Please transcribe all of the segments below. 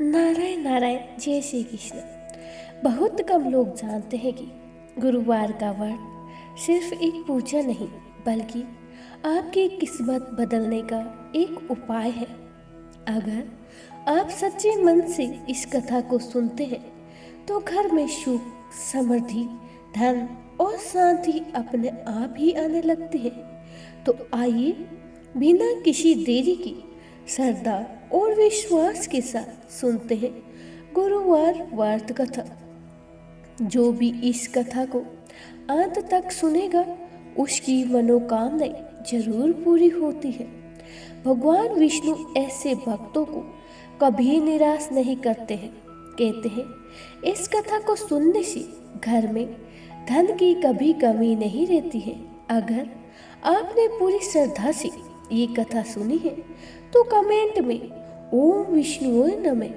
नारायण नारायण जय श्री कृष्ण। बहुत कम लोग जानते हैं कि गुरुवार का व्रत सिर्फ एक पूजा नहीं बल्कि आपकी किस्मत बदलने का एक उपाय है। अगर आप सच्चे मन से इस कथा को सुनते हैं तो घर में सुख, समृद्धि, धन और शांति अपने आप ही आने लगती है। तो आइए बिना किसी देरी की श्रद्धा और विश्वास के साथ सुनते हैं गुरुवार व्रत कथा। जो भी इस कथा को अंत तक सुनेगा उसकी मनोकामनाएं जरूर पूरी होती है। भगवान विष्णु ऐसे भक्तों को कभी निराश नहीं करते हैं। कहते हैं इस कथा को सुनने से घर में धन की कभी कमी नहीं रहती है। अगर आपने पूरी श्रद्धा से ये कथा सुनी है तो कमेंट में ओम विष्णुओं नमः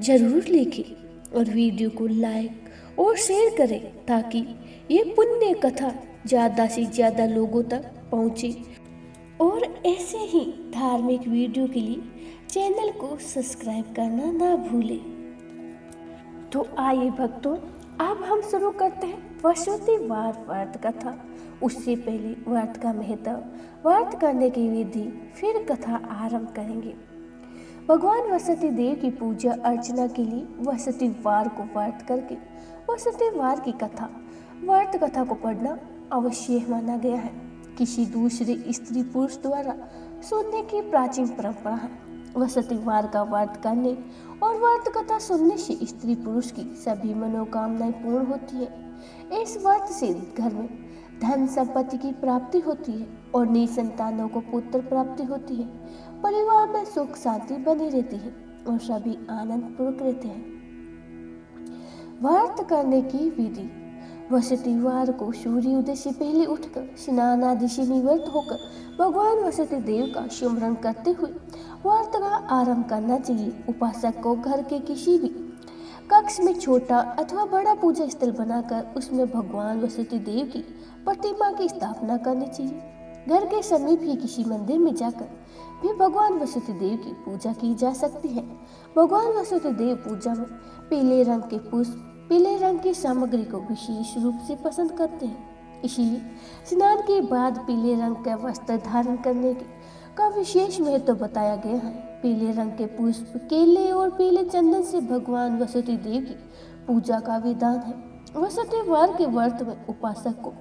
जरूर लिखें और वीडियो को लाइक और शेयर करें ताकि ये पुण्य कथा ज़्यादा से ज़्यादा लोगों तक पहुँचे। और ऐसे ही धार्मिक वीडियो के लिए चैनल को सब्सक्राइब करना ना भूलें। तो आइए भक्तों, अब हम शुरू करते हैं वसुदेवार व्रत कथा। उससे पहले व्रत का महत्व, व्रत करने की विधि, फिर कथा आरंभ करेंगे। भगवान वसुदेव देव की पूजा अर्चना के लिए वसुदेवार को व्रत करके वसुदेवार की कथा, व्रत कथा को पढ़ना आवश्यक माना गया है। किसी दूसरे स्त्री पुरुष द्वारा सुनने की प्राचीन परंपरा है। वसुदेवार का व्रत करने और व्रत कथा सुनने से स्त्री पुरुष की सभी मनोकामनाएं पूर्ण होती है। इस व्रत से घर में धन संपत्ति की प्राप्ति होती है और निसंतानों को पुत्र प्राप्ति होती है। परिवार में सुख शांति बनी रहती है और सभी आनंद पूर्वक रहते हैं। व्रत करने की विधि। वसुदेवार को सूर्य उदय से पहले उठकर स्नान आदि से निवृत्त होकर भगवान वसुदेव देव का सुमरन करते हुए व्रत का आरंभ करना चाहिए। उपासक को घर के किसी भी कक्ष में छोटा अथवा बड़ा पूजा स्थल बनाकर उसमें भगवान वसुदेव देव की प्रतिमा की स्थापना करनी चाहिए। घर के समीप ही किसी मंदिर में जाकर भी भगवान वसुदेव देव की पूजा की जा सकती है। भगवान वसुदेव देव पूजा में पीले रंग के पुष्प, पीले रंग की सामग्री को विशेष रूप से पसंद करते हैं। इसीलिए स्नान के बाद पीले रंग का वस्त्र धारण करने का विशेष महत्व बताया गया है। पीले रंग के पुष्प, केले और पीले चंदन से भगवान वसुदेव देव की पूजा का विधान है। वसुदेवार के व्रत में उपासक को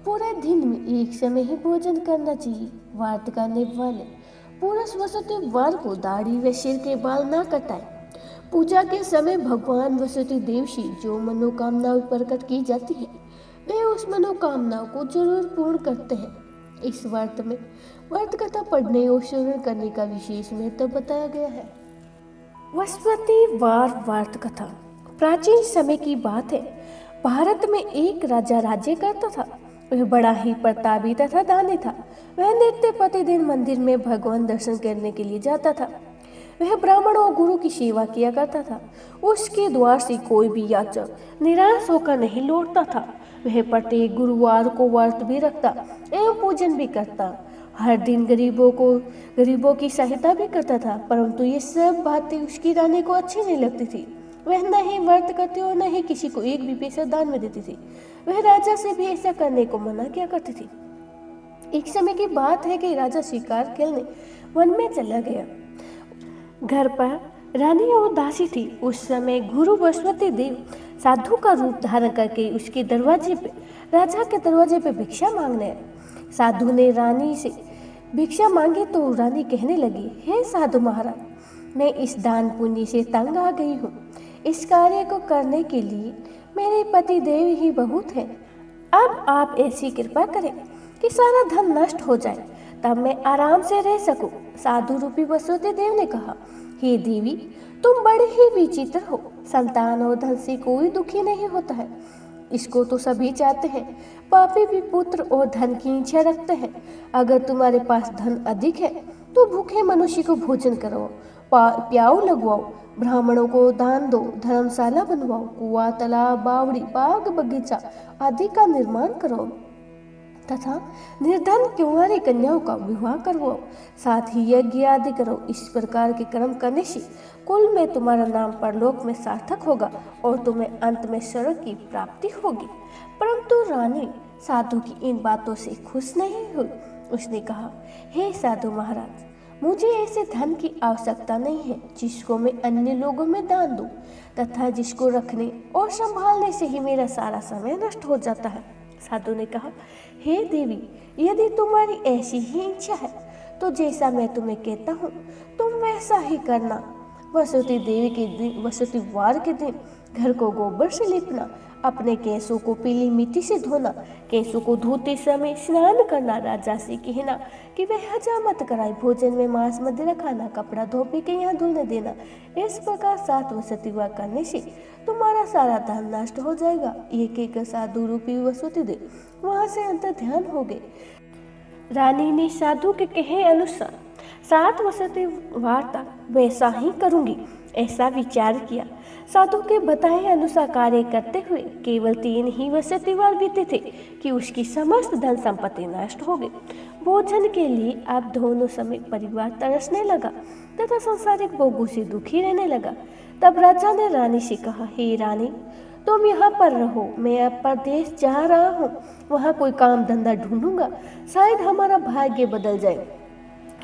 पूरे दिन में एक समय ही भोजन करना चाहिए। व्रत करने वाले पुरुष वसुदेवार को दाढ़ी व सिर के बाल ना कटाएं। पूजा के समय भगवान वसुदेव देव से जो मनोकामनाएं प्रकट की जाती है वे उस मनोकामनाओं को जरूर पूर्ण करते हैं। इस व्रत में व्रत कथा पढ़ने और श्रवण करने का विशेष महत्व बताया गया है। वसुदेवार व्रत कथा प्राचीन समय की बात है। भारत में एक राजा राज्य करता था। वह बड़ा ही प्रतापी तथा दानी था। वह नित्य प्रतिदिन मंदिर में भगवान दर्शन करने के लिए जाता था। वह ब्राह्मणों और गुरु की सेवा किया करता था। उसके द्वार से कोई भी याचक निराश होकर नहीं लौटता था। वह प्रत्येक गुरुवार को व्रत भी रखता एवं पूजन भी करता। हर दिन गरीबों की सहायता भी करता था। परंतु ये सब बातें उसकी रानी को अच्छी नहीं लगती थी। वह न ही व्रत करती और न ही किसी को एक भी पैसा दान में देती थी। वह राजा से भी ऐसा करने को मना किया करती थी। एक समय की बात है कि राजा शिकार खेलने वन में चला गया। घर पर रानी और दासी थी। उस समय गुरु वसुदेव देव साधु का रूप धारण करके उसके राजा के दरवाजे पे भिक्षा मांगने आए। साधु ने रानी से भिक्षा मांगी तो रानी कहने लगी, हे साधु महाराज, मैं इस दान पुण्य से तंग आ गई हूँ। इस कार्य को करने के लिए मेरे पति देव ही बहुत हैं। अब आप ऐसी कृपा करें कि सारा धन नष्ट हो जाए तब मैं आराम से रह सकूं। साधु रूपी वसुदेव देव ने कहा, हे देवी, तुम बड़े ही विचित्र हो। संतान और धन से कोई दुखी नहीं होता है, इसको तो सभी चाहते हैं। पापी भी पुत्र और धन की इच्छा रखते हैं। अगर तुम्हारे पास धन अधिक है तो भूखे मनुष्य को भोजन कराओ, प्याऊ लगवाओ, ब्राह्मणों को दान दो, धर्मशाला बनवाओ, कुआं, तालाब, बावड़ी, बाग बगीचा आदि का निर्माण करो। तथा निर्धन कुंवारी कन्याओं का विवाह करवाओ, साथ ही यज्ञ आदि करो। इस प्रकार के कर्म करने से कुल में तुम्हारा नाम परलोक में सार्थक होगा और तुम्हें अंत में स्वर्ग की प्राप्ति होगी। परंतु रानी साधु की इन बातों से खुश नहीं हुई। उसने कहा, हे साधु महाराज, मुझे ऐसे धन की आवश्यकता नहीं है जिसको मैं अन्य लोगों में दान दूं, तथा जिसको रखने और संभालने से ही मेरा सारा समय नष्ट हो जाता है। साधु ने कहा, हे देवी, यदि तुम्हारी ऐसी ही इच्छा है तो जैसा मैं तुम्हें कहता हूँ तुम वैसा ही करना। वसुतिवार के दिन घर को गोबर से लीपना, अपने केसों को पीली मिट्टी से धोना, केसों को धोते समय स्नान करना, राजा से कहना कि वह हजामत कराए, भोजन में मांस मदिरा खाना, कपड़ा धोबी के यहाँ धुलने देना। इस प्रकार 7 वसुतिवार करने से तुम्हारा सारा धन नष्ट हो जाएगा। एक साधु रूपी वसुति दे, वहां से अंतर ध्यान हो गए। रानी ने साधु के कहे अनुसार 7 वसुतिवार तक वैसा ही करूंगी ऐसा विचार किया। साधु के बताए अनुसार कार्य करते हुए केवल 3 ही वसुतिवार बीते थे कि उसकी समस्त धन संपत्ति नष्ट हो गई। भोजन के लिए अब दोनों समय परिवार तरसने लगा तथा सांसारिक भोगों से दुखी रहने लगा। तब राजा ने रानी से कहा, हे रानी, तुम यहाँ पर रहो, मैं अब परदेश जा रहा हूँ, वहाँ कोई काम धंधा ढूंढूंगा, शायद हमारा भाग्य बदल जाए।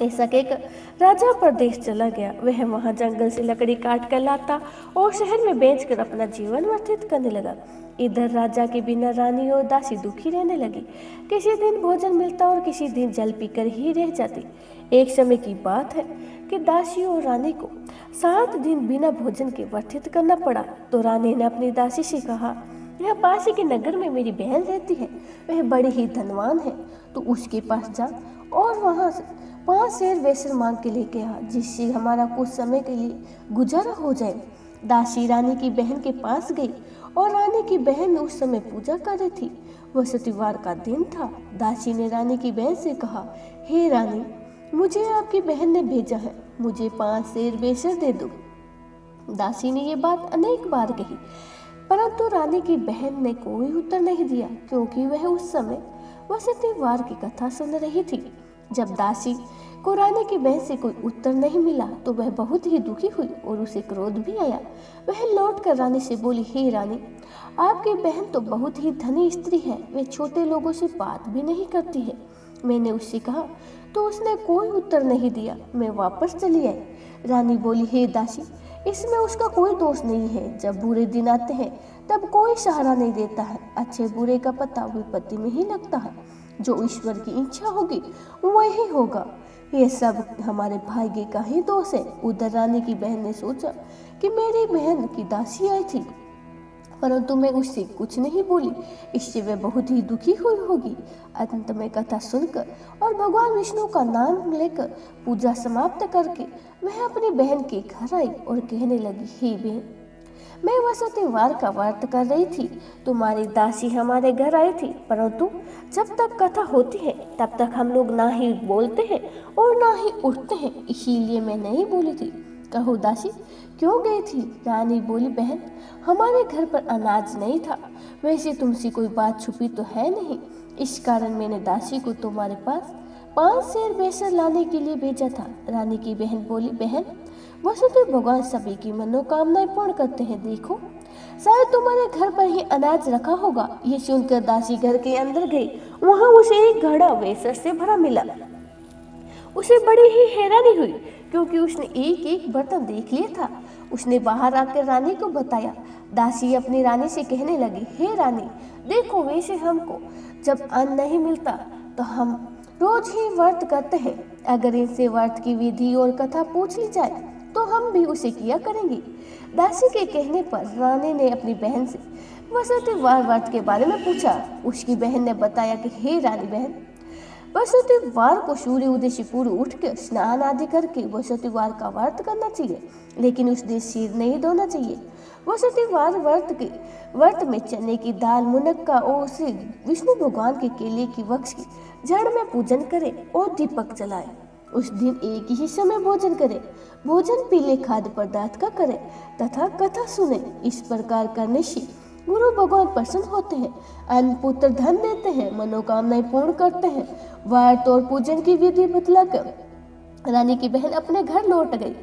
ऐसा कहकर राजा परदेश चला गया। वह वहां जंगल से लकड़ी काट कर लाता और शहर में बेचकर अपना जीवन व्यतीत करने लगा। इधर राजा के बिना रानी और दासी दुखी रहने लगी। किसी दिन भोजन मिलता और किसी दिन जल पीकर ही रह जाती। एक समय की बात है कि दासी और रानी को 7 दिन बिना भोजन के व्यतीत करना पड़ा। तो रानी ने अपनी दासी से कहा, यहाँ पास ही के नगर में मेरी बहन रहती है, वह बड़ी ही धनवान है, तो उसके पास जा और वहां से 5 शेर वेसर मांग के लेके आ, जिससे हमारा कुछ समय के लिए गुजारा हो जाए। दासी रानी की बहन के पास गई और रानी की बहन उस समय पूजा कर रही थी। वसुतिवार का दिन था। दासी ने रानी की बहन से कहा, हे रानी, मुझे आपकी बहन ने भेजा है, मुझे 5 शेर वेसर दे दो। दासी ने ये बात अनेक बार कही, परंतु रानी की बहन ने कोई उत्तर नहीं दिया, क्योंकि वह उस समय वसुतिवार की कथा सुन रही थी। जब दासी को रानी की बहन से कोई उत्तर नहीं मिला तो वह बहुत ही दुखी हुई और उसे क्रोध भी आया। वह लौटकर रानी से बोली, हे रानी, आपकी बहन तो बहुत ही धनी स्त्री है, वह छोटे लोगों से बात भी नहीं करती है। मैंने उससे कहा तो उसने कोई उत्तर नहीं दिया, मैं वापस चली आई। रानी बोली, हे दासी, इसमें उसका कोई दोष नहीं है। जब बुरे दिन आते हैं तब कोई सहारा नहीं देता है। अच्छे बुरे का पता विपत्ति में ही लगता है। जो ईश्वर की इच्छा होगी वही होगा। ये सब हमारे भाग्य का ही दोष है। उधर रानी की बहन ने सोचा कि मेरी बहन की दासी आई थी, परंतु मैं उससे कुछ नहीं बोली, इससे वह बहुत ही दुखी हुई होगी। अंत में कथा सुनकर और भगवान विष्णु का नाम लेकर पूजा समाप्त करके वह अपनी बहन के घर आई और कहने लगी, हे बहन, मैं वसुतिवार का व्रत कर रही थी, तुम्हारी दासी हमारे घर आई थी, परंतु जब तक कथा होती है तब तक हम लोग ना ही बोलते हैं और ना ही उठते हैं, इसीलिए मैं नहीं बोली थी। कहो दासी, क्यों गई थी? रानी बोली, बहन, हमारे घर पर अनाज नहीं था। वैसे तुमसे कोई बात छुपी तो है नहीं, इस कारण मैंने दासी को तुम्हारे पास 5 शेर बेसर लाने के लिए भेजा था। रानी की बहन बोली, बहन, वसुदेव भगवान सभी की मनोकामनाएं पूर्ण करते हैं, देखो शायद तुम्हारे घर पर ही अनाज रखा होगा। ये सुनकर दासी घर के अंदर गई। वहां उसे एक घड़ा वेसर से भरा मिला। उसे बड़ी ही हैरानी हुई, क्योंकि उसने एक एक बर्तन देख लिया था। उसने बाहर आकर रानी को बताया। दासी अपनी रानी से कहने लगी, हे रानी, देखो, वैसे हमको जब अन्न नहीं मिलता तो हम रोज ही व्रत करते हैं। अगर इनसे व्रत की विधि और कथा पूछ ली जाए तो हम भी उसे किया करेंगे। दासी के कहने पर रानी ने अपनी बहन से वसुतिवार व्रत के बारे में पूछा। उसकी बहन ने बताया कि हे रानी बहन, वसुतिवार को सूर्य उदय से पूर्व उठकर स्नान आदि करके वसुतिवार का व्रत करना चाहिए, लेकिन उस दिन सिर नहीं धोना चाहिए। वसुतिवार व्रत में चने की दाल, मुनक्का और उसे विष्णु भगवान के केले की वृक्ष की जड़ में पूजन करे और दीपक जलाए। उस दिन एक ही समय भोजन करे, भोजन पीले खाद्य पदार्थ का करे तथा कथा सुने। इस प्रकार करने से गुरु भगवान प्रसन्न होते हैं, अन्न पुत्र धन देते हैं, मनोकामनाएं पूर्ण करते हैं। व्रत और पूजन की विधि बतलाकर रानी की बहन अपने घर लौट गई।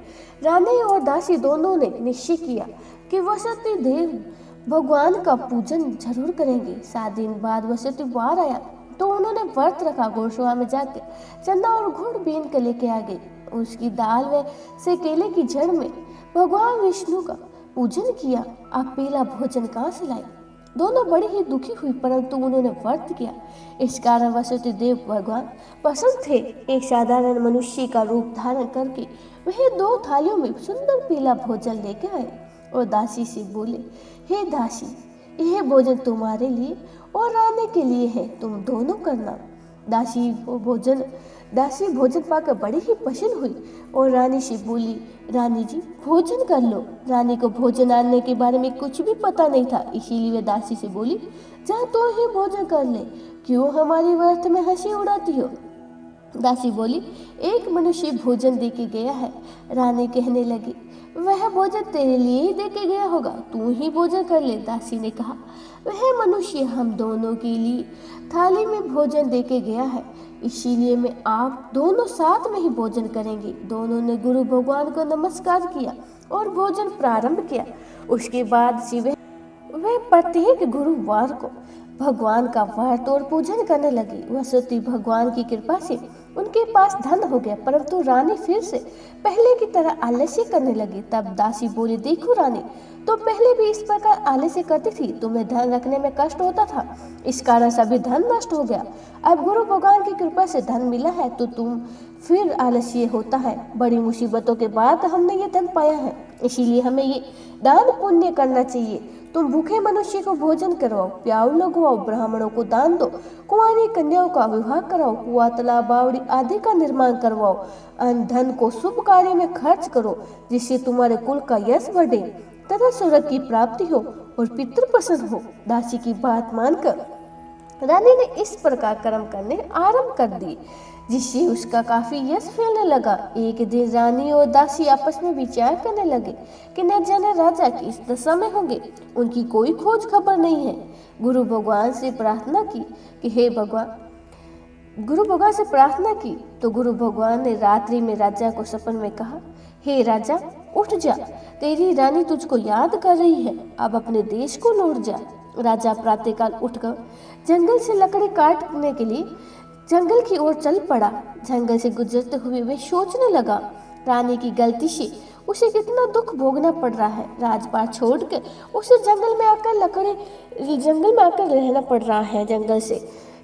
रानी और दासी दोनों ने निश्चय किया कि वसंती देव भगवान का पूजन जरूर करेंगे। 7 दिन बाद वसंती वार आया तो उन्होंने व्रत रखा। गौशाला में जाकर चंदा और गुड़ बीन के लेके आ गई। उसकी दाल में से केले की जड़ में भगवान विष्णु का पूजन किया। आप पीला भोजन कहाँ से लाए? दोनों बड़ी ही दुखी हुई, परंतु उन्होंने व्रत किया। इस कारण वसुदेव देव भगवान पसंद थे। एक साधारण मनुष्य का रूप धारण करके वह 2 थालियों में सुंदर पीला भोजन लेके आए और दासी से बोले, हे दासी, यह भोजन तुम्हारे लिए और रानी के लिए है, तुम दोनों करना। दासी भोजन पाकर बड़ी ही प्रसन्न हुई और रानी से बोली, रानी जी भोजन कर लो। रानी को भोजन आने के बारे में कुछ भी पता नहीं था, इसीलिए वे दासी से बोली, जा तो ही भोजन कर ले, क्यों हमारी व्यर्थ में हंसी उड़ाती हो? दासी बोली, एक मनुष्य भोजन दे के गया है। रानी कहने लगी, वह भोजन तेरे लिए ही दे के गया होगा, तू ही भोजन कर ले। दासी ने कहा, वह मनुष्य हम दोनों के लिए थाली में भोजन दे के गया है, इसीलिए मैं आप दोनों साथ में ही भोजन करेंगे। दोनों ने गुरु भगवान को नमस्कार किया और भोजन प्रारंभ किया। उसके बाद से वे प्रत्येक गुरुवार को भगवान का व्रत और पूजन करने लगी। वसुदेव भगवान की कृपा से उनके पास धन हो गया, परंतु रानी फिर से पहले की तरह आलस्य करने लगी। तब दासी बोली, देखो रानी, तो पहले भी इस प्रकार आलस्य करती थी, तुम्हें धन रखने में कष्ट होता था, इस कारण सभी धन नष्ट हो गया। अब गुरु भगवान की कृपा से धन मिला है तो तुम फिर आलस्य होता है। बड़ी मुसीबतों के बाद हमने ये धन पाया है, इसीलिए हमें ये दान पुण्य करना चाहिए। तुम भूखे मनुष्य को भोजन करवाओ, प्याऊ लगवाओ, ब्राह्मणों को दान दो, कुंवारी कन्याओं का विवाह कराओ, कुआं, तालाब, बावड़ी आदि का निर्माण करवाओ। अन्न धन को शुभ कार्य में खर्च करो, जिससे तुम्हारे कुल का यश बढ़े तथा स्वर्ग की प्राप्ति हो और पितृ प्रसन्न हो। दासी की बात मानकर रानी ने इस प्रकार कर्म करने आरंभ कर दी, जिससे उसका काफी यश फैलने लगा। एक दिन रानी और दासी आपस में विचार करने लगे कि न जाने राजा किस दशा में होंगे, उनकी कोई खोज खबर नहीं है। गुरु भगवान से प्रार्थना की तो गुरु भगवान ने रात्रि में राजा को सपन में कहा, हे राजा, उठ जा, तेरी रानी तुझको याद कर रही है, अब अपने देश को लौट जा। राजा प्रातःकाल उठकर जंगल से लकड़ी काटने के लिए जंगल की ओर चल पड़ा। जंगल से गुजरते हुए वे सोचने लगा, रानी की गलती से उसे कितना दुख भोगना पड़ रहा है। राजपाट छोड़कर उसे जंगल में आकर रहना पड़ रहा है। जंगल से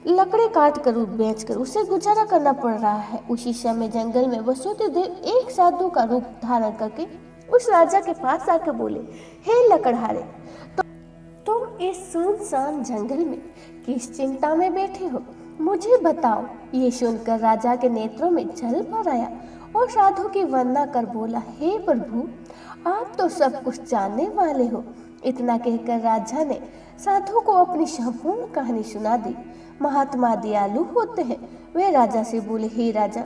लकड़ी काट कर बेच कर उसे गुजारा करना पड़ रहा है। उसी समय जंगल में वसुदेव देव एक साधु का रूप धारण करके उस राजा के पास आकर बोले, हे लकड़हारे, तुम इस सुनसान जंगल में किस चिंता में बैठे हो, मुझे बताओ। ये सुनकर राजा के नेत्रों में जल भर आया और साधु की वंदना कर बोला, हे प्रभु, आप तो सब कुछ जानने वाले हो। इतना कहकर राजा ने साधु को अपनी संपूर्ण कहानी सुना दी। महात्मा दयालु होते हैं। वे राजा से बोले, हे राजा,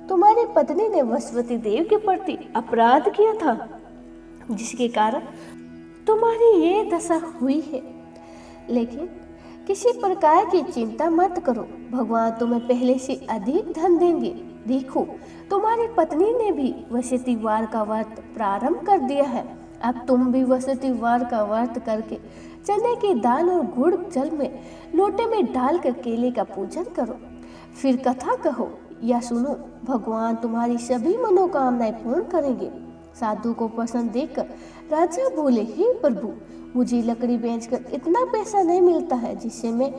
तुम्हारी पत्नी ने वसुदेव देव के प्रति अपराध किया था, जिसके कारण तुम्हारी ये दशा हुई है, लेकिन किसी प्रकार की चिंता मत करो, भगवान तुम्हें पहले से अधिक धन देंगे। देखो, तुम्हारी पत्नी ने भी वसुदेव का व्रत प्रारंभ कर दिया है। अब तुम भी वसुदेव का व्रत करके चने की दाल और गुड़ जल में लोटे में डालकर केले का पूजन करो, फिर कथा कहो या सुनो, भगवान तुम्हारी सभी मनोकामनाएं पूर्ण करेंगे। साधु को पसंद देखकर राजा बोले, हे प्रभु, मुझे लकड़ी बेचकर इतना पैसा नहीं मिलता है जिससे मैं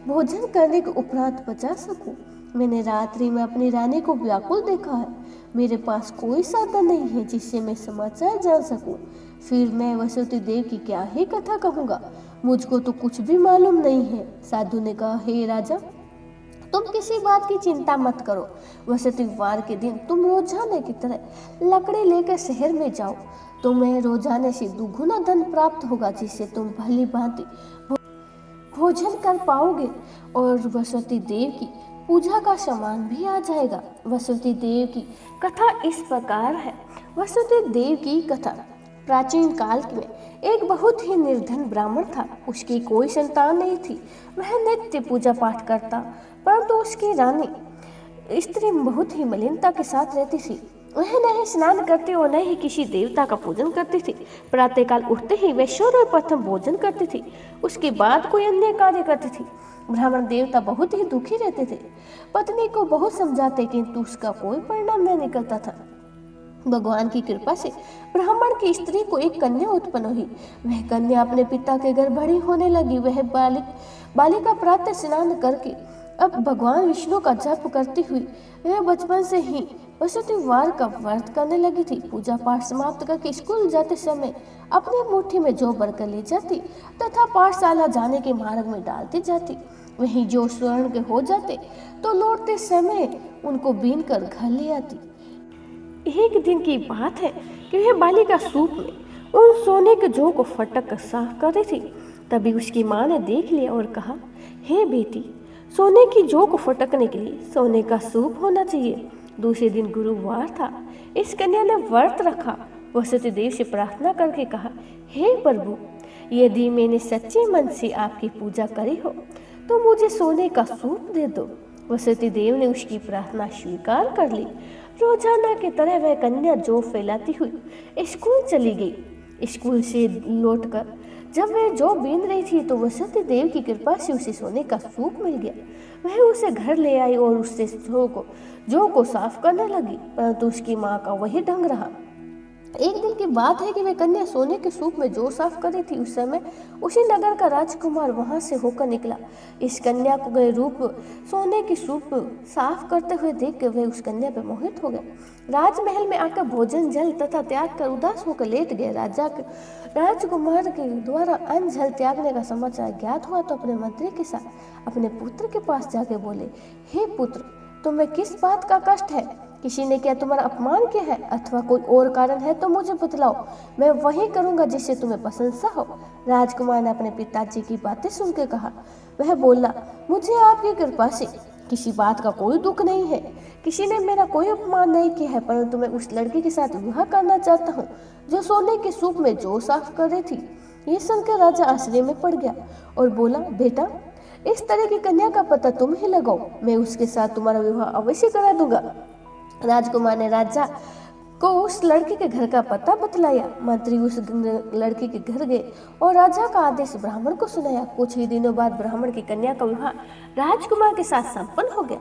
भोजन करने के उपरांत बचा सकूं। मैंने रात्रि में अपनी रानी को व्याकुल देखा है। मेरे पास कोई साधन नहीं है जिससे मैं समाचार जान सकूं। फिर मैं वसुदेव देव की क्या ही कथा कहूँगा, मुझको तो कुछ भी मालूम नहीं है। साधु ने कहा, हे राजा, तुम किसी बात की चिंता मत करो। वसुदेव के दिन तुम रोजाना की तरह लकड़ी लेकर शहर में जाओ, तुम्हें रोजाना से दुगुना धन प्राप्त होगा, जिससे तुम भली भांति भोजन कर पाओगे और वसुदेव देव की पूजा का सामान भी आ जाएगा। वसुदेव देव की कथा इस प्रकार है। वसुदेव देव की कथा। प्राचीन काल में एक बहुत ही निर्धन ब्राह्मण था। उसकी कोई संतान नहीं थी। वह नित्य पूजा पाठ करता, परंतु उसकी रानी स्त्री बहुत ही मलिनता के साथ रहती थी। वह न ही स्नान करती और न ही किसी देवता का पूजन करती थी। प्रातःकाल उठते ही वह सर्वप्रथम भोजन करती थी, उसके बाद कोई अन्य कार्य करती थी। ब्राह्मण देवता बहुत ही दुखी रहते थे। पत्नी को बहुत समझाते, किंतु उसका कोई परिणाम न निकलता था। भगवान की कृपा से ब्राह्मण की स्त्री को एक कन्या उत्पन्न हुई। वह कन्या अपने पिता के घर बड़ी होने लगी। वह बालिका प्रातः स्नान करके अब भगवान विष्णु का जप करती हुई वह बचपन से ही बृहस्पतिवार का व्रत करने लगी थी। पूजा पाठ समाप्त करके स्कूल जाते समय अपनी मुट्ठी में जौ भरकर ले जाती तथा पाठशाला जाने के मार्ग में डालती जाती। वहीं जो स्वर्ण के हो जाते तो लौटते समय उनको बीन कर घर ले आती। एक दिन की बात है कि वह बालिका सूप में उन सोने के जौ को फटक कर साफ कर रही थी। तभी उसकी माँ ने देख लिया और कहा, हे बेटी, सोने की जौ को फटकने के लिए सोने का सूप होना चाहिए। दूसरे दिन गुरुवार था। इस कन्या ने व्रत रखा। वह सत्यदेव से प्रार्थना करके कहा, हे प्रभु, यदि मैंने सच्चे मन से आपकी पूजा करी हो तो मुझे सोने का सूप दे दो। वह सत्यदेव ने उसकी प्रार्थना स्वीकार कर ली। रोजाना की तरह वह कन्या जौ फैलाती हुई स्कूल चली गई। स्कूल से लौटकर जब वह जौ बीन रही थी तो वह सत्यदेव की कृपा से उसे सोने का सूप मिल गया। वह उसे घर ले आई और उससे जौ को साफ करने लगी, परंतु उसकी माँ का वही ढंग रहा। एक दिन की बात है कि वह कन्या सोने के सूप में जौ साफ कर रही थी। उस समय उसी नगर का राजकुमार वहां से होकर निकला। इस कन्या को गए रूप सोने के सूप साफ करते हुए देख कर वह उस कन्या पर मोहित हो गए। राजमहल में आकर भोजन जल तथा त्याग कर उदास होकर लेट गए। राजकुमार के द्वारा अन्न जल त्यागने का समाचार ज्ञात हुआ तो अपने मंत्री के साथ अपने पुत्र के पास जाके बोले, हे पुत्र, तुम्हें किस बात का कष्ट है? किसी ने क्या तुम्हारा अपमान किया है अथवा कोई और कारण है तो मुझे बतलाओ, मैं वही करूंगा जिससे तुम्हें प्रशंसा हो। राजकुमार ने अपने पिताजी की बातें सुनकर कहा। वह बोला, मुझे आपकी कृपा से किसी बात का कोई दुख नहीं है। किसी ने मेरा कोई अपमान नहीं किया है, परंतु मैं उस लड़की के साथ विवाह करना चाहता हूँ जो सोने के सूप में जौ साफ कर रही थी। ये सुनकर राजा आश्चर्य में पड़ गया और बोला, बेटा, इस तरह की कन्या का पता तुम ही लगाओ, मैं उसके साथ तुम्हारा विवाह अवश्य करा दूंगा। राजकुमार ने राजा को उस लड़की के घर का पता बतलाया। मंत्री उस लड़की के घर गए और राजा का आदेश ब्राह्मण को सुनाया। कुछ ही दिनों बाद ब्राह्मण की कन्या का विवाह राजकुमार के साथ संपन्न हो गया।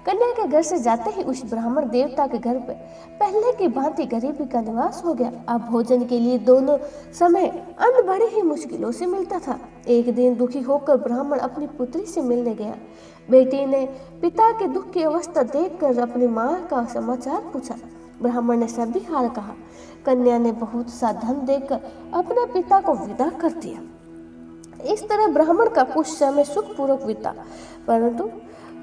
कन्या के घर से जाते ही उस ब्राह्मण देवता के घर पर पहले की भांति गरीबी का निवास हो गया। अब भोजन के लिए दोनों समय अन्न बड़ी ही मुश्किलों से मिलता था। एक दिन दुखी होकर ब्राह्मण अपनी पुत्री से मिलने गया। बेटी ने पिता के दुख की अवस्था देखकर अपनी माँ का समाचार पूछा। ब्राह्मण ने सभी हाल कहा। कन्या ने बहुत सा धन देकर अपने पिता को विदा कर दिया। इस तरह ब्राह्मण का कुछ समय सुखपूर्वक बीता, परंतु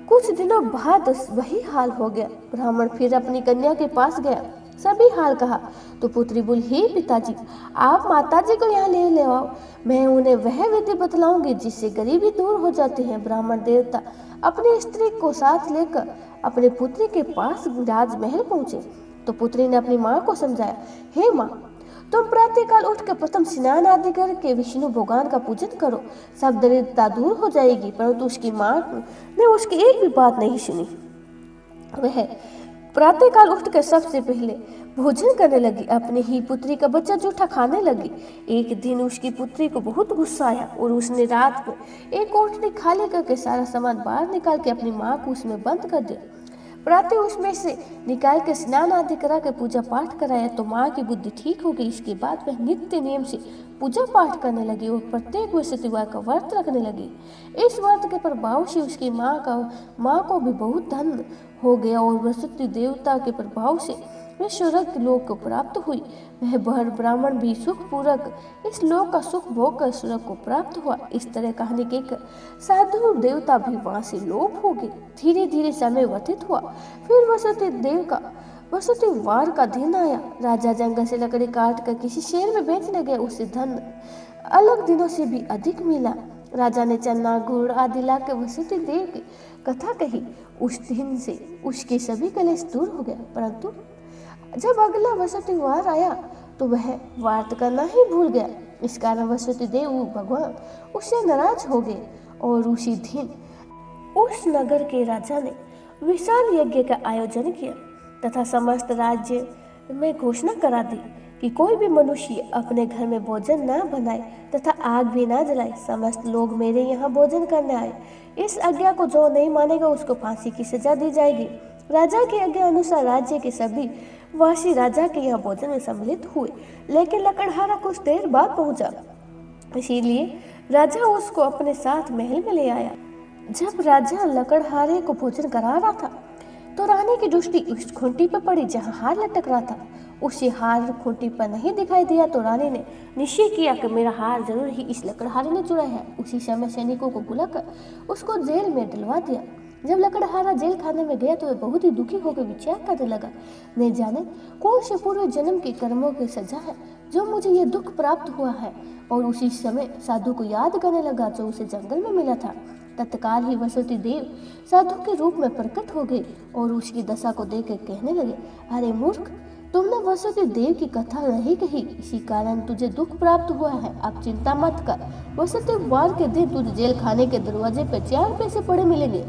कुछ दिनों बाद वही हाल हो गया। ब्राह्मण फिर अपनी कन्या के पास गया, सभी हाल कहा तो पुत्री बोली, हे पिताजी, आप माताजी को यहाँ ले आओ, मैं उन्हें वह विधि बतलाऊंगी जिससे गरीबी दूर हो जाती है। ब्राह्मण देवता अपनी स्त्री को साथ लेकर अपने पुत्री के पास राजमहल पहुंचे तो पुत्री ने अपनी माँ को समझाया, हे माँ, तुम प्रातःकाल उठकर प्रथम स्नान आदि करके विष्णु भगवान का पूजन करो, सब दरिद्रता दूर हो जाएगी। परंतु उसकी माँ ने उसकी एक भी बात नहीं सुनी। वह प्रातःकाल उठकर सबसे पहले भोजन करने लगी, अपनी ही पुत्री का बच्चा जूठा खाने लगी। एक दिन उसकी पुत्री को बहुत गुस्सा आया और उसने रात में एक कोठरी खाली करके सारा सामान बाहर निकाल के अपनी माँ को उसमें बंद कर दिया। प्रातः उसमें से निकाल के स्नान आदि करा के पूजा पाठ कराया तो माँ की बुद्धि ठीक हो गई। इसके बाद वह नित्य नियम से पूजा पाठ करने लगी और प्रत्येक बृहस्पतिवार का व्रत रखने लगी। इस व्रत के प्रभाव से उसकी माँ को भी बहुत धन हो गया और बृहस्पति देवता के प्रभाव से वह स्वर्ग लोक को प्राप्त हुई। वह बहर ब्राह्मण भी सुखपूर्वक इस लोक का सुख भोग कर स्वर्ग को प्राप्त हुआ। इस तरह कहानी कहकर साधु देवता भी वहां से लोप हो गए। धीरे धीरे समय व्यतीत हुआ। फिर बृहस्पतिवार का दिन आया। राजा जंगल से लकड़ी काट कर किसी शहर में बेचने गया। उसे धन अलग दिनों से भी अधिक मिला। राजा ने चन्ना गुड़ आदि लाकर बृहस्पति देव की कथा कही। उस दिन से उसके सभी कलेश दूर हो गए। परंतु जब अगला बृहस्पतिवार आया तो वह व्रत करना ही भूल गया। इस कारण वसुदेव देव भगवान उससे नाराज हो गए और उसी दिन उस नगर के राजा ने विशाल यज्ञ का आयोजन किया तथा समस्त राज्य में घोषणा करा दी कि कोई भी मनुष्य अपने घर में भोजन न बनाए तथा आग भी न जलाए। समस्त लोग मेरे यहाँ भोजन करने आए। इस आज्ञा को जो नहीं मानेगा उसको फांसी की सजा दी जाएगी। राजा की आज्ञा अनुसार राज्य के सभी वासी राजा के यहाँ भोजन में सम्मिलित हुए, लेकिन लकड़हारा कुछ देर बाद पहुंचा, इसीलिए राजा उसको अपने साथ महल में ले आया। जब राजा लकड़हारे को भोजन करा रहा था तो रानी की दृष्टि उस खूंटी पर पड़ी जहाँ हार लटक रहा था। उसे हार खूंटी पर नहीं दिखाई दिया तो रानी ने निश्चय किया कि मेरा हार जरूर ही इस लकड़हारे ने चुरा है। उसी समय सैनिकों को बुलाकर उसको जेल में डलवा दिया। जब लकड़हारा जेल खाने में गया तो वह बहुत ही दुखी होकर विचार करने लगा, नहीं जाने कौन से पूर्व जन्म के कर्मों की सजा है जो मुझे यह दुख प्राप्त हुआ है। और उसी समय साधु को याद करने लगा जो उसे जंगल में मिला था। तत्काल ही वसुदेव देव साधु के रूप में प्रकट हो गए और उसकी दशा को देखकर कहने लगे, अरे मूर्ख, तुमने वसुदेव देव की कथा नहीं कही, इसी कारण तुझे दुख प्राप्त हुआ है। अब चिंता मत कर, वसुदेव वार के दिन तुझे जेल खाने के दरवाजे पर 4 पैसे पड़े मिलेंगे।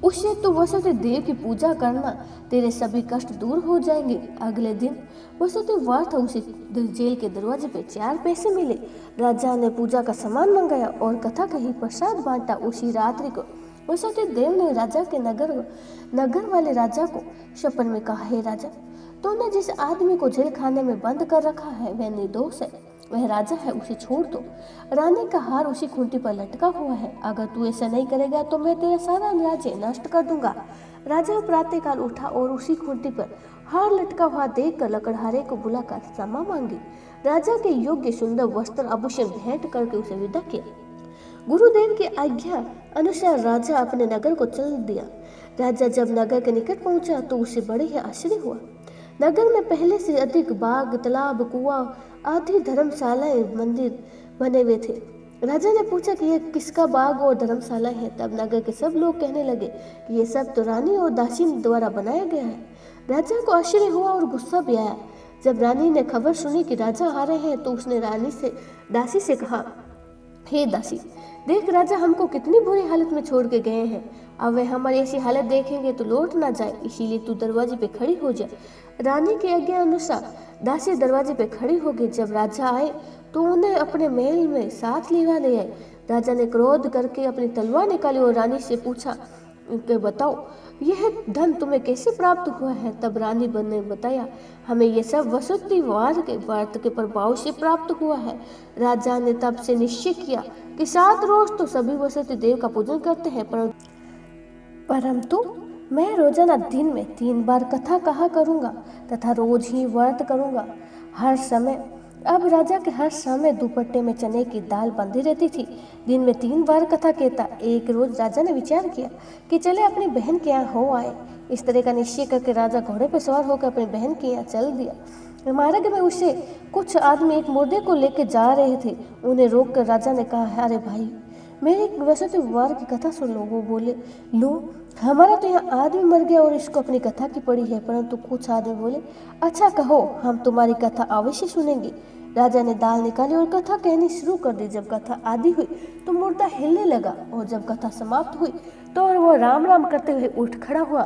उससे तू वसुदेव देव की पूजा करना, तेरे सभी कष्ट दूर हो जाएंगे। अगले दिन वसुदेव वार था, उसे जेल के दरवाजे पे 4 पैसे मिले। राजा ने पूजा का सामान मंगाया और कथा कही, प्रसाद बांटा। उसी रात्रि को वसुदेव देव ने राजा के नगर वाले राजा को सपन में कहा, हे राजा, तुमने जिस आदमी को जेल खाने में बंद कर रखा है वह निर्दोष है, वह राजा है, उसे छोड़ दो। रानी का हार उसी खूंटी पर लटका हुआ है। अगर तू ऐसा नहीं करेगा तो मैं तेरा सारा राज्य नष्ट कर दूंगा। राजा प्रातःकाल उठा और उसी खूंटी पर हार लटका हुआ देखकर लकड़हारे को बुलाकर क्षमा मांगी। राजा के योग्य सुंदर वस्त्र आभूषण भेंट करके उसे विदा किया। गुरुदेव की आज्ञा अनुसार राजा अपने नगर को चल दिया। राजा जब नगर के निकट पहुंचा तो उसे बड़े ही आश्चर्य हुआ। नगर में पहले से अधिक बाग, तालाब, कुआं आदि धर्मशालाएं, मंदिर बने हुए थे। राजा ने पूछा कि यह किसका बाग और धर्मशाला है। तब नगर के सब लोग कहने लगे कि ये सब तो रानी और दासी द्वारा बनाया गया है। राजा को आश्चर्य हुआ और गुस्सा भी आया। जब रानी ने खबर सुनी कि राजा आ रहे हैं तो उसने दासी से कहा, हे दासी, देख राजा हमको कितनी बुरी हालत में छोड़ के गए हैं। अब वे हमारी ऐसी हालत देखेंगे तो लौट ना जाए, इसीलिए तू दरवाजे पे खड़ी हो जा। रानी की आज्ञा अनुसार दासी दरवाजे पे खड़ी हो गई। जब राजा आए तो उन्हें अपने महल में साथ ले आए। राजा ने क्रोध करके अपनी तलवार निकाली और रानी से पूछा कि बताओ यह धन तुम्हें कैसे प्राप्त हुआ है। तब रानी ने बताया, हमें यह सब वसुदेव वार के व्रत के प्रभाव से प्राप्त हुआ है। राजा ने तब से निश्चय किया कि 7 रोज तो सभी वसुदेव देव का पूजन करते हैं, परंतु मैं रोजाना दिन में 3 बार कथा कहा करूंगा तथा रोज ही व्रत करूंगा हर समय। अब राजा के हर समय दुपट्टे में चने की दाल बंधी रहती थी। दिन में 3 बार कथा कहता। एक रोज राजा ने विचार किया कि चले अपनी बहन के यहाँ हो आए। इस तरह का निश्चय करके राजा घोड़े पर सवार होकर अपनी बहन के यहाँ चल दिया। मार्ग में उसे कुछ आदमी एक मुर्दे को लेकर जा रहे थे। उन्हें रोककर राजा ने कहा, अरे भाई, मेरी वसुदेव वार की कथा सुन लो। वो बोले, लो, हमारा तो यहाँ आदमी मर गया और इसको अपनी कथा की पड़ी है। परंतु कुछ आदमी बोले, अच्छा कहो, हम तुम्हारी कथा अवश्य सुनेंगे। राजा ने दाल निकाली और कथा कहनी शुरू कर दी। जब कथा आदि हुई तो मुर्दा हिलने लगा और जब कथा समाप्त हुई तो वह राम राम करते हुए उठ खड़ा हुआ।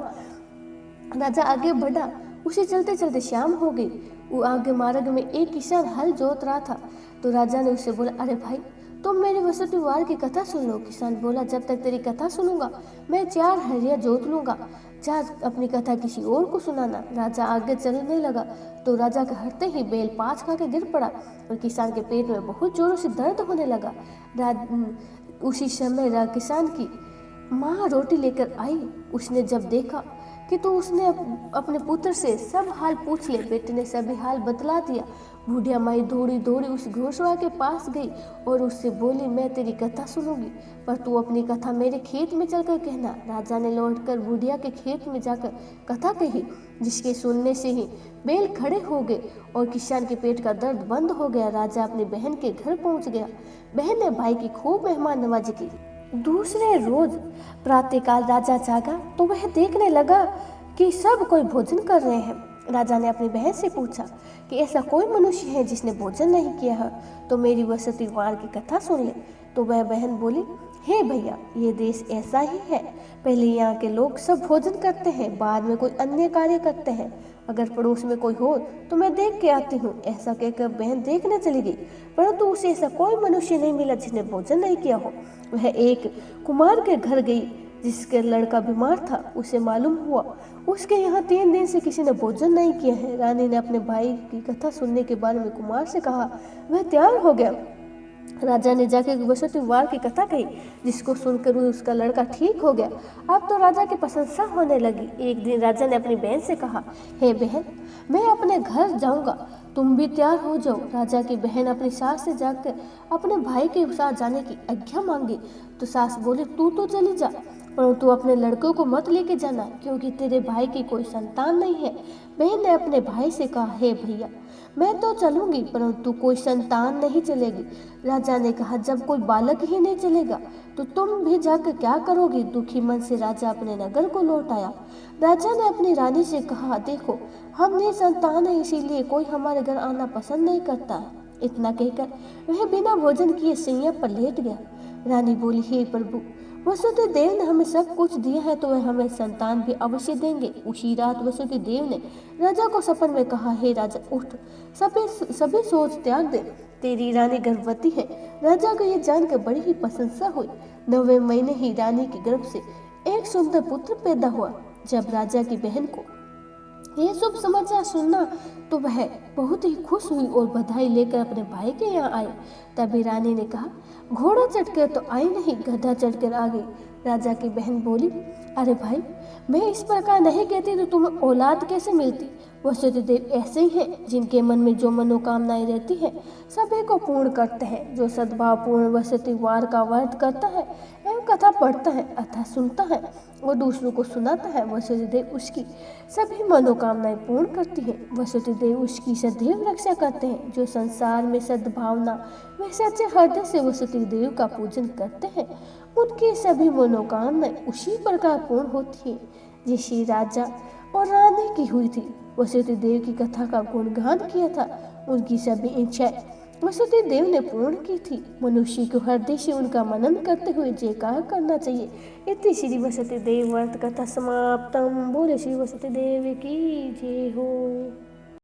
राजा आगे बढ़ा। उसे चलते चलते शाम हो गई। वो आगे मार्ग में एक किसान हल जोत रहा था तो राजा ने उससे बोला, अरे भाई, तुम मेरे वसुदेव वार की कथा सुन लो। किसान बोला, जब तक तेरी कथा सुनूंगा मैं 4 हरिया जोत लूंगा। जा अपनी कथा किसी और को सुनाना। राजा आगे चलने लगा तो राजा के हटते ही बैल 5 खा के गिर पड़ा और किसान के पेट में बहुत जोरों से दर्द होने लगा। उसी समय किसान की माँ रोटी लेकर आई। उसने जब देखा कि तो उसने अपने पुत्र से सब हाल पूछ ले। बेटे ने सभी हाल बतला दिया। बूढ़िया माई दौड़ी दौड़ी उस घोड़सवार के पास गई और उससे बोली, मैं तेरी कथा सुनूंगी, पर तू अपनी कथा मेरे खेत में चलकर कहना। राजा ने लौटकर बूढ़िया के खेत में जाकर कथा कही, जिसके सुनने से ही बैल खड़े हो गए और किसान के पेट का दर्द बंद हो गया। राजा अपनी बहन के घर पहुंच गया। बहन ने भाई की खूब मेहमान नवाजी की। दूसरे रोज प्रातःकाल राजा जागा तो वह देखने लगा कि सब कोई भोजन कर रहे हैं। राजा ने अपनी बहन से पूछा कि ऐसा कोई मनुष्य है जिसने भोजन नहीं किया है, तो मेरी वसती वार की कथा सुन ले। तो वह बहन बोली, हे भैया, ये देश ऐसा ही है। पहले यहाँ के लोग सब भोजन करते हैं, बाद में कोई अन्य कार्य करते हैं। अगर पड़ोस में कोई हो तो मैं देख के आती हूँ। ऐसा कहकर बहन देखने चली गई, परंतु उसे ऐसा कोई मनुष्य नहीं मिला जिसने भोजन नहीं किया हो। वह एक कुमार के घर गई जिसके लड़का बीमार था। उसे मालूम हुआ उसके यहाँ 3 दिन से किसी ने भोजन नहीं किया है। रानी ने अपने भाई की कथा सुनने के बारे में कुमार से कहा। वह तैयार हो गया। राजा ने जाके वसुति वार की कथा कही, जिसको सुनकर उसका लड़का ठीक हो गया। अब तो राजा की प्रशंसा होने लगी। एक दिन राजा ने अपनी बहन से कहा, हे बहन, मैं अपने घर जाऊंगा, तुम भी तैयार हो जाओ। राजा की बहन अपनी सास से जाकर अपने भाई के साथ जाने की आज्ञा मांगी, तो सास बोली, तू तो चली जा, परंतु अपने लड़कों को मत लेके जाना, क्योंकि तेरे भाई की कोई संतान नहीं है। बहन ने अपने भाई से कहा, हे भैया, मैं तो चलूंगी, परंतु कोई संतान नहीं चलेगी। राजा ने कहा, जब कोई बालक ही नहीं चलेगा तो तुम भी जाकर क्या करोगी। दुखी मन से राजा अपने नगर को लौट आया। राजा ने अपनी रानी से कहा, देखो, हम निसंतान है, इसीलिए कोई हमारे घर आना पसंद नहीं करता है। इतना कहकर वह बिना भोजन किए सैया पर लेट गया। रानी बोली, हे प्रभु, वसुदेव देव ने हमें सब कुछ दिया है, तो वह हमें संतान भी अवश्य देंगे। उसी रात वसुदेव देव ने राजा को सपन में कहा, हे राजा, उठ, सभी सोच त्याग दे, तेरी रानी गर्भवती है। राजा को यह जानकर बड़ी ही प्रशंसा हुई। 9वें महीने ही रानी के गर्भ से एक सुंदर पुत्र पैदा हुआ। जब राजा की बहन को यह शुभ समाचार सुनना तो वह बहुत ही खुश हुई और बधाई लेकर अपने भाई के यहाँ आई। तभी रानी ने कहा, घोड़ा चढ़कर तो आई नहीं, गधा चढ़कर आ गई। राजा की बहन बोली, अरे भाई, मैं इस प्रकार नहीं कहती तो तुम्हें औलाद कैसे मिलती। वसुदेव ऐसे ही हैं, जिनके मन में जो मनोकामनाएं रहती हैं सभी को पूर्ण करते हैं। जो सद्भावपूर्ण वसुदेव वार का व्रत करता है एवं कथा पढ़ता है अथवा सुनता है और दूसरों को सुनाता है, वसुदेव उसकी सभी मनोकामनाएं पूर्ण करती हैं। वसुदेव उसकी सदैव रक्षा करते हैं। जो संसार में सद्भावना वे सच्चे हृदय से वसुदेव का पूजन करते हैं, उनकी सभी मनोकामनाएं उसी प्रकार पूर्ण होती हैं जैसी राजा और रानी की हुई थी। वसुदेव की कथा का गुणगान किया था, उनकी सभी इच्छाएं वसुदेव ने पूर्ण की थी। मनुष्य को हृदय से उनका मनन करते हुए जयकार करना चाहिए। इति श्री वसुदेव व्रत कथा समाप्तम। बोले श्री वसुदेव की जय हो।